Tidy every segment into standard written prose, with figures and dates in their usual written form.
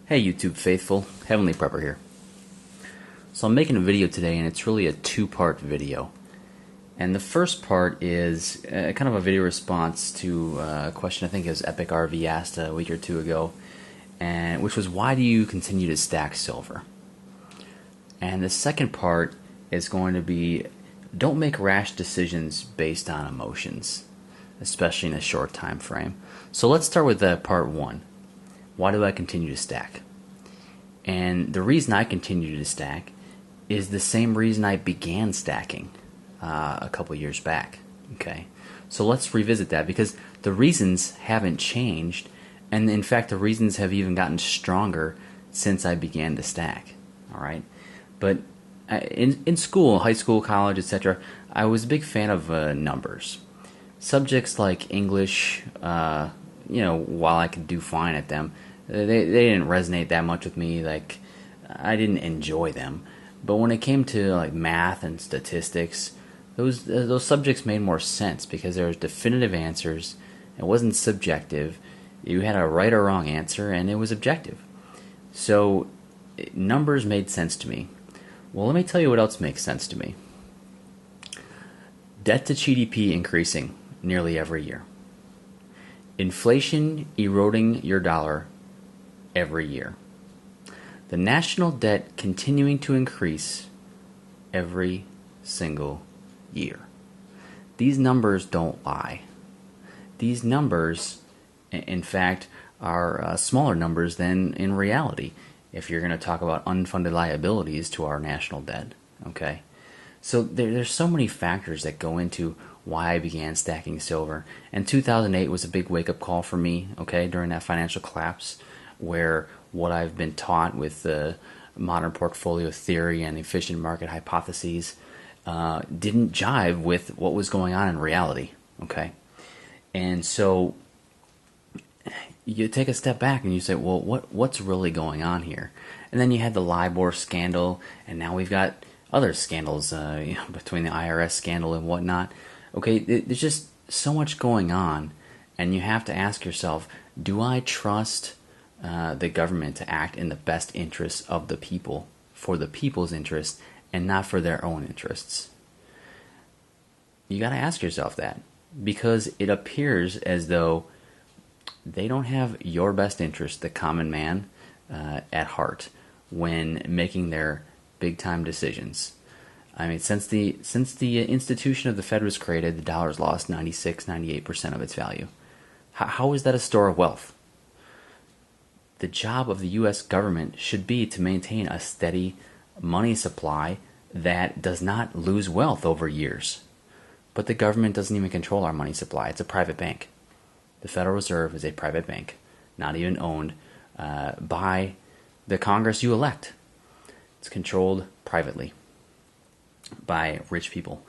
Hey YouTube faithful, Heavenly Prepper here. So I'm making a video today and it's really a two-part video. And the first part is kind of a video response to a question I think is Epic RV asked a week or two ago, and which was, why do you continue to stack silver? And the second part is going to be, don't make rash decisions based on emotions, especially in a short time frame. So let's start with part one. Why do I continue to stack? And the reason I continue to stack is the same reason I began stacking a couple years back. Okay, so let's revisit that, because the reasons haven't changed, and in fact the reasons have even gotten stronger since I began to stack. All right, but in school, high school, college, etc., I was a big fan of numbers. Subjects like English, while I could do fine at them, they didn't resonate that much with me. Like, I didn't enjoy them. But when it came to like math and statistics, those subjects made more sense because there was definitive answers. It wasn't subjective. You had a right or wrong answer, and it was objective. So numbers made sense to me. Well, let me tell you what else makes sense to me. Debt to GDP increasing nearly every year. Inflation eroding your dollar every year. The national debt continuing to increase every single year. These numbers don't lie. These numbers, in fact, are smaller numbers than in reality, if you're going to talk about unfunded liabilities to our national debt. Okay? So there's so many factors that go into why I began stacking silver. And 2008 was a big wake-up call for me, okay, during that financial collapse, where what I've been taught with the modern portfolio theory and efficient market hypotheses didn't jive with what was going on in reality, okay? And so you take a step back and you say, well, what's really going on here? And then you had the LIBOR scandal, and now we've got other scandals between the IRS scandal and whatnot. Okay, there's just so much going on, and you have to ask yourself, do I trust the government to act in the best interests of the people, for the people's interests, and not for their own interests? You got to ask yourself that, because it appears as though they don't have your best interest, the common man, at heart when making their big-time decisions. I mean, since the institution of the Fed was created, the dollar's lost 96-98% of its value. How is that a store of wealth? The job of the U.S. government should be to maintain a steady money supply that does not lose wealth over years. But the government doesn't even control our money supply. It's a private bank. The Federal Reserve is a private bank, not even owned by the Congress you elect. It's controlled privately by rich people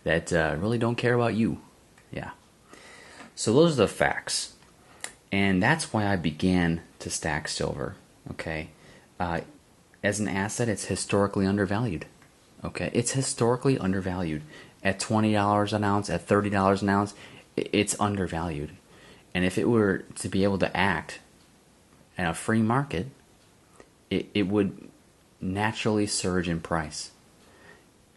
that really don't care about you. Yeah. So those are the facts. And that's why I began to stack silver, okay? As an asset, it's historically undervalued, okay? It's historically undervalued. At $20 an ounce, at $30 an ounce, it's undervalued. And if it were to be able to act in a free market, it would naturally surge in price.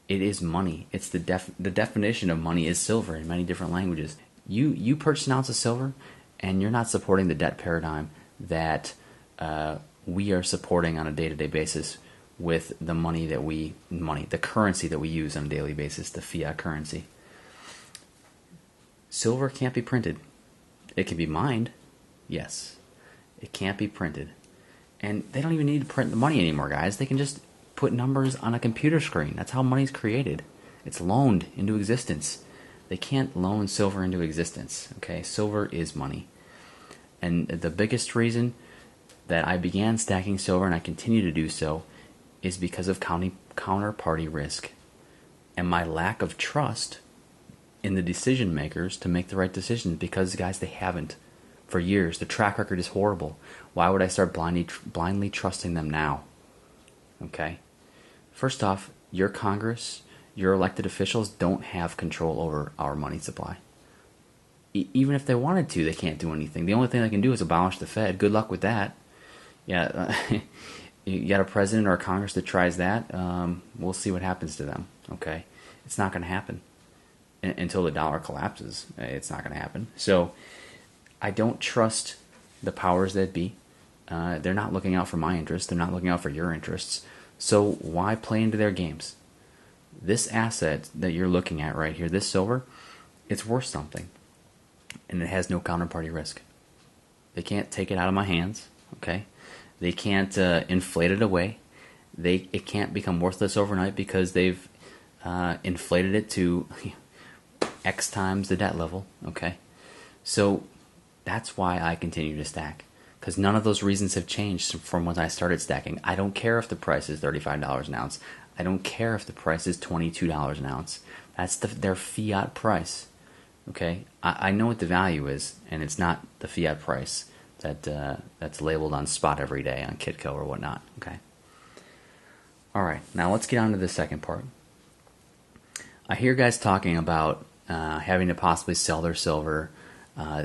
It is money. It's the definition of money is silver in many different languages. You purchase an ounce of silver, and you're not supporting the debt paradigm that we are supporting on a day-to-day basis with the the currency that we use on a daily basis, the fiat currency. Silver can't be printed. It can be mined, yes. It can't be printed. And they don't even need to print the money anymore, guys. They can just put numbers on a computer screen. That's how money's created. It's loaned into existence. They can't loan silver into existence, okay? Silver is money. And the biggest reason that I began stacking silver, and I continue to do so, is because of counterparty risk and my lack of trust in the decision makers to make the right decisions, because, guys, they haven't for years. The track record is horrible. Why would I start blindly trusting them now? Okay? First off, your Congress, your elected officials don't have control over our money supply. Even if they wanted to, they can't do anything. The only thing they can do is abolish the Fed. Good luck with that. Yeah, you got a president or a Congress that tries that. We'll see what happens to them. Okay, it's not going to happen until the dollar collapses. It's not going to happen. So I don't trust the powers that be. They're not looking out for my interests. They're not looking out for your interests. So why play into their games? This asset that you're looking at right here, this silver, it's worth something, and it has no counterparty risk. They can't take it out of my hands. Okay, they can't inflate it away. It can't become worthless overnight because they've inflated it to X times the debt level. Okay, so that's why I continue to stack, because none of those reasons have changed from when I started stacking. I don't care if the price is $35 an ounce. I don't care if the price is $22 an ounce. That's their fiat price. Okay, I know what the value is, and it's not the fiat price that's labeled on spot every day on Kitco or whatnot. Okay. All right, now let's get on to the second part. I hear guys talking about having to possibly sell their silver.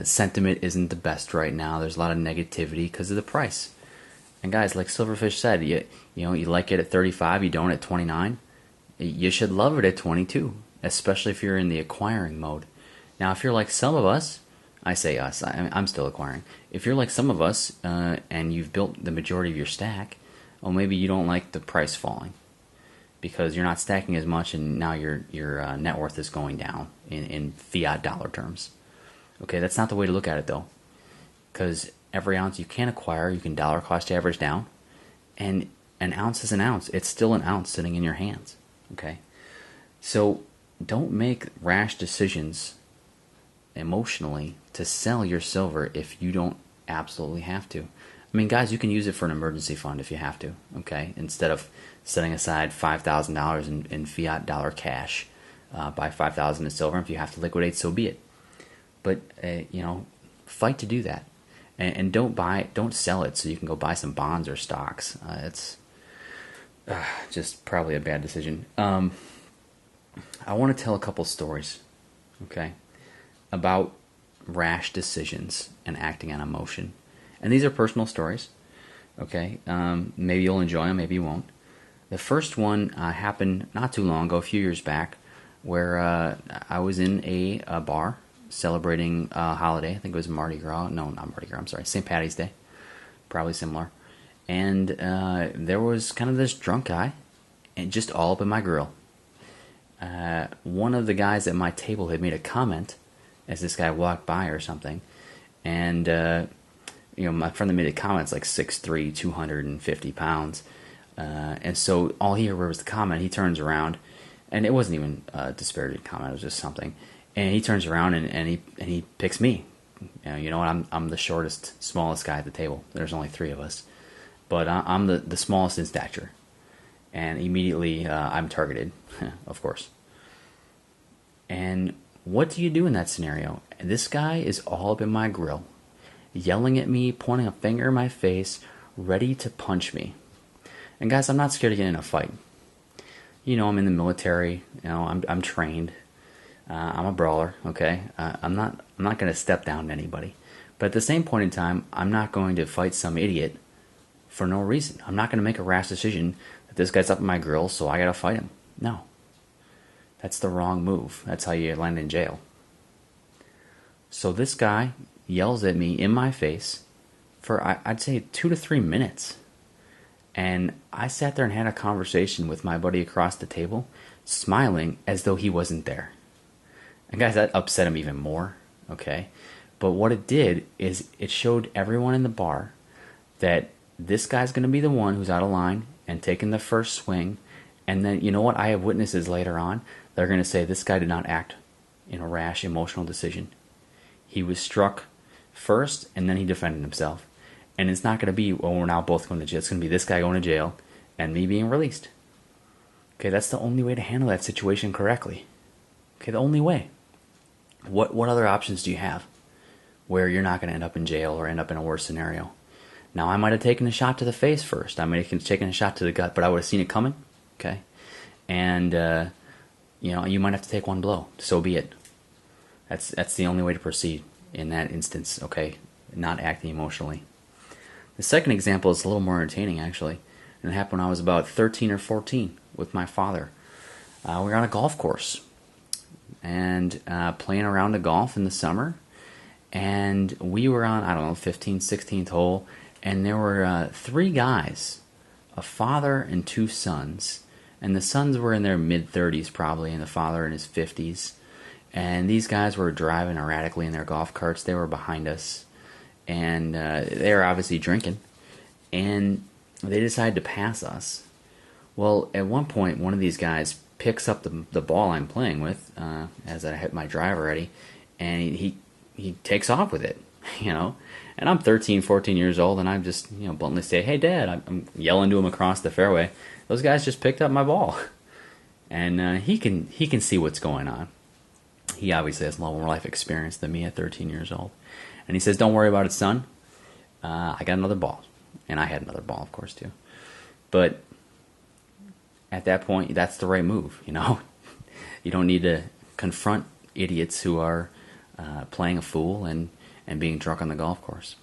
Sentiment isn't the best right now. There's a lot of negativity because of the price. And guys, like Silverfish said, you like it at 35, you don't at 29. You should love it at 22, especially if you're in the acquiring mode. Now, if you're like some of us, I say us, I'm still acquiring. If you're like some of us and you've built the majority of your stack, well, maybe you don't like the price falling because you're not stacking as much, and now your net worth is going down in fiat dollar terms. Okay, that's not the way to look at it though, because every ounce you can acquire, you can dollar cost average down, and an ounce is an ounce. It's still an ounce sitting in your hands. Okay, so don't make rash decisions emotionally to sell your silver if you don't absolutely have to. I mean, guys, you can use it for an emergency fund if you have to. Okay, instead of setting aside $5,000 in fiat dollar cash, buy $5,000 in silver. If you have to liquidate, so be it. But fight to do that, and don't sell it so you can go buy some bonds or stocks. It's just probably a bad decision. I want to tell a couple stories, okay, about rash decisions and acting on emotion, and these are personal stories. Okay, maybe you'll enjoy them, maybe you won't. The first one happened not too long ago, a few years back, where I was in a bar celebrating a holiday. I think it was Mardi Gras. No, not Mardi Gras. I'm sorry, St. Patty's Day. Probably similar. And there was kind of this drunk guy, and just all up in my grill. One of the guys at my table had made a comment as this guy walked by or something, and my friend that made a comment is like 6'3", 250 pounds, and so all he heard was the comment. He turns around, and it wasn't even a disparaging comment. It was just something. And he turns around and he picks me. You know what? I'm the shortest, smallest guy at the table. There's only three of us, but I'm the smallest in stature. And immediately I'm targeted, of course. And what do you do in that scenario? This guy is all up in my grill, yelling at me, pointing a finger in my face, ready to punch me. And guys, I'm not scared to get in a fight. I'm in the military. I'm trained. I'm a brawler, okay? I'm not going to step down to anybody. But at the same point in time, I'm not going to fight some idiot for no reason. I'm not going to make a rash decision that this guy's up in my grill, so I got to fight him. No. That's the wrong move. That's how you land in jail. So this guy yells at me in my face for, I'd say, 2 to 3 minutes. And I sat there and had a conversation with my buddy across the table, smiling as though he wasn't there. And guys, that upset him even more, okay? But what it did is it showed everyone in the bar that this guy's going to be the one who's out of line and taking the first swing. And then, you know what? I have witnesses later on. They're going to say this guy did not act in a rash, emotional decision. He was struck first, and then he defended himself. And it's not going to be, we're now both going to jail. It's going to be this guy going to jail and me being released. Okay, that's the only way to handle that situation correctly. Okay, the only way. What other options do you have where you're not going to end up in jail or end up in a worse scenario? Now, I might have taken a shot to the face first. I might have taken a shot to the gut, but I would have seen it coming. Okay, and you might have to take one blow. So be it. That's the only way to proceed in that instance. Okay, not acting emotionally. The second example is a little more entertaining, actually, and it happened when I was about 13 or 14 with my father. We were on a golf course and playing around the golf in the summer, and we were on, I don't know, 15th, 16th hole, and there were three guys, a father and two sons, and the sons were in their mid-30s probably, and the father in his 50s, and these guys were driving erratically in their golf carts. They were behind us, and they were obviously drinking, and they decided to pass us. Well, at one point, one of these guys picks up the ball I'm playing with, as I hit my drive already, and he takes off with it, you know. And I'm 13, 14 years old, and I'm just, bluntly say, "Hey, Dad," I'm yelling to him across the fairway. Those guys just picked up my ball, and he can see what's going on. He obviously has a lot more life experience than me at 13 years old, and he says, "Don't worry about it, son. I got another ball," and I had another ball, of course, too. But at that point, that's the right move, you know. You don't need to confront idiots who are playing a fool and being drunk on the golf course.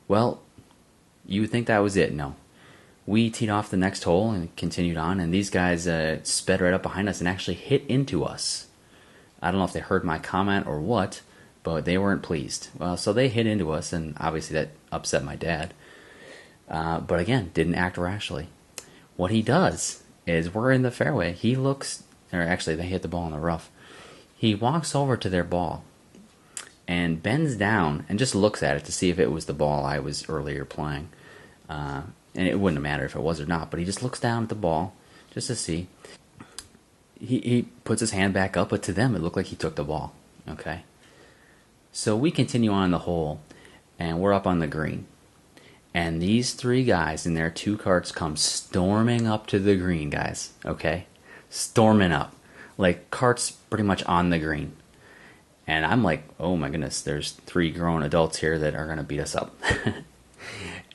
Well, you would think that was it. No. We teed off the next hole and continued on, and these guys sped right up behind us and actually hit into us. I don't know if they heard my comment or what, but they weren't pleased. Well, so they hit into us, and obviously that upset my dad. But again, didn't act rashly. What he does is, we're in the fairway. He looks, or actually they hit the ball in the rough. He walks over to their ball and bends down and just looks at it to see if it was the ball I was earlier playing. And it wouldn't matter if it was or not, but he just looks down at the ball just to see. He puts his hand back up, but to them it looked like he took the ball. Okay? So we continue on the hole, and we're up on the green. And these three guys in their two carts come storming up to the green, guys. Okay? Storming up. Like, carts pretty much on the green. And I'm like, oh my goodness, there's three grown adults here that are going to beat us up.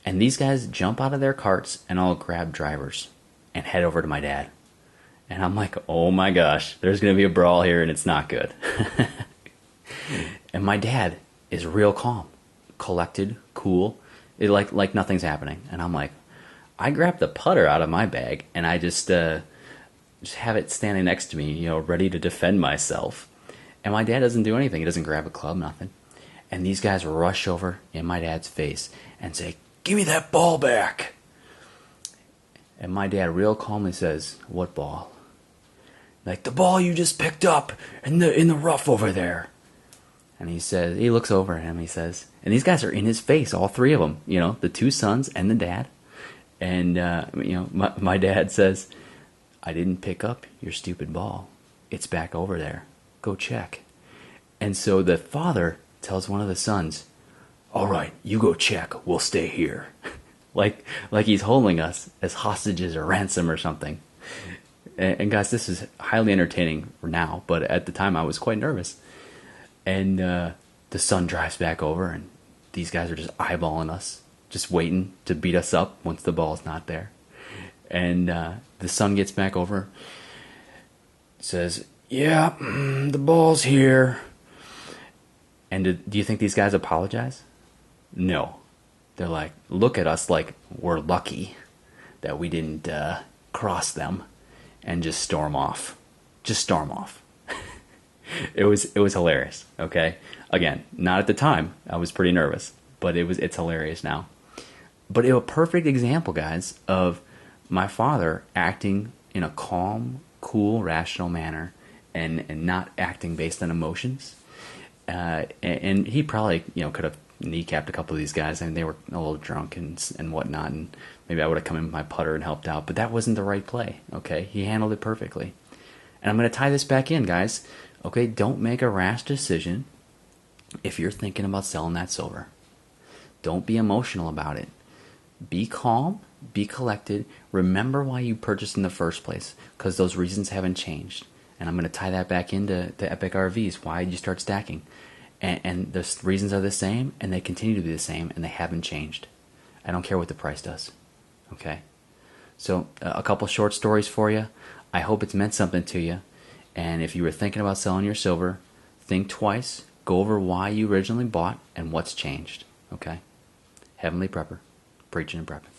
And these guys jump out of their carts and all grab drivers and head over to my dad. And I'm like, oh my gosh, there's going to be a brawl here and it's not good. And my dad is real calm, collected, cool, like nothing's happening. And I'm like, I grabbed the putter out of my bag and I just have it standing next to me, ready to defend myself. And my dad doesn't do anything. He doesn't grab a club, nothing. And these guys rush over in my dad's face and say, "Give me that ball back." And my dad real calmly says, "What ball?" "Like, the ball you just picked up in the rough over there." And he says, he looks over at him, he says, and these guys are in his face, all three of them, the two sons and the dad. And, my dad says, "I didn't pick up your stupid ball. It's back over there. Go check." And so the father tells one of the sons, "All right, you go check. We'll stay here." like he's holding us as hostages or ransom or something. And guys, this is highly entertaining now, but at the time I was quite nervous. And the son drives back over, and these guys are just eyeballing us, just waiting to beat us up once the ball's not there. And the son gets back over, says, "Yeah, the ball's here." And do you think these guys apologize? No. They're like, look at us like we're lucky that we didn't cross them, and just storm off. Just storm off. It was hilarious, okay? Again, not at the time. I was pretty nervous, but it's hilarious now. But it was a perfect example, guys, of my father acting in a calm, cool, rational manner and not acting based on emotions. And he probably, could have kneecapped a couple of these guys. I mean, they were a little drunk and whatnot, and maybe I would have come in with my putter and helped out. But that wasn't the right play, okay? He handled it perfectly. And I'm going to tie this back in, guys. Okay, don't make a rash decision if you're thinking about selling that silver. Don't be emotional about it. Be calm, be collected. Remember why you purchased in the first place, because those reasons haven't changed. And I'm going to tie that back into Epic RVs. Why did you start stacking? And the reasons are the same, and they continue to be the same, and they haven't changed. I don't care what the price does. Okay? So, a couple short stories for you. I hope it's meant something to you. And if you were thinking about selling your silver, think twice. Go over why you originally bought and what's changed. Okay? Heavenly Prepper. preaching and prepping.